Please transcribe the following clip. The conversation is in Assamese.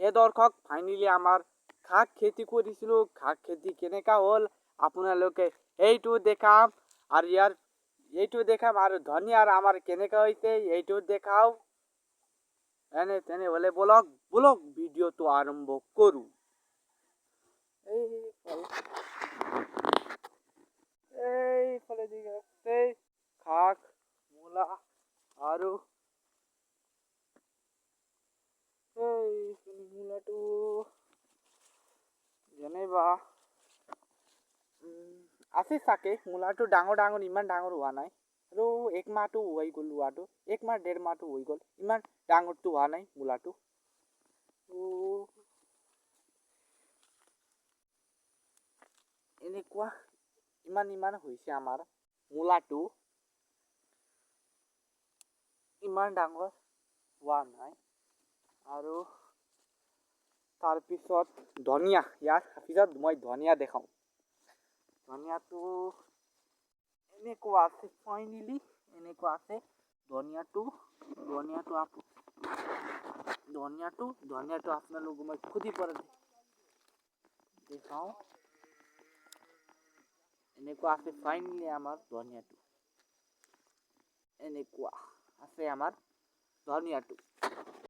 হে দৰ্শক ফাইনেলি আমাৰ শাক খেতি কৰিছিলোঁ শাক খেতি কেনেকা হ'ল আপোনালোকে এইটো দেখাম আৰু এইটো দেখাম আৰু ধনিয়াৰ আমাৰ কেনেকা হৈছে এইটো দেখাও তেনেহ'লে বলক ভিডিঅ'টো আৰম্ভ কৰোঁ এইফালে দিকে শাক মূলা আৰু মূলাটো যেনেবা আছে চাগে মূলাটো ডাঙৰ ইমান ডাঙৰ হোৱা নাই আৰু এক মাহটো হৈ গ'ল হোৱাটো এক মাহ ডেৰ মাহটো হৈ গ'ল ইমান ডাঙৰটো হোৱা নাই মূলাটো এনেকুৱা ইমান হৈছে আমাৰ মূলাটো ইমান ডাঙৰ হোৱা নাই আৰু তাৰপিছত ধনিয়া ইয়াৰ পিছত মই ধনিয়া দেখাওঁ ধনিয়াটো এনেকুৱা আছে ফাইনেলি এনেকুৱা আছে ধনিয়াটো আপোনালোক মই খুদি পৰা দেখাওঁ এনেকুৱা আছে ফাইনেলি আমাৰ ধনিয়াটো এনেকুৱা আছে আমাৰ ধনিয়াটো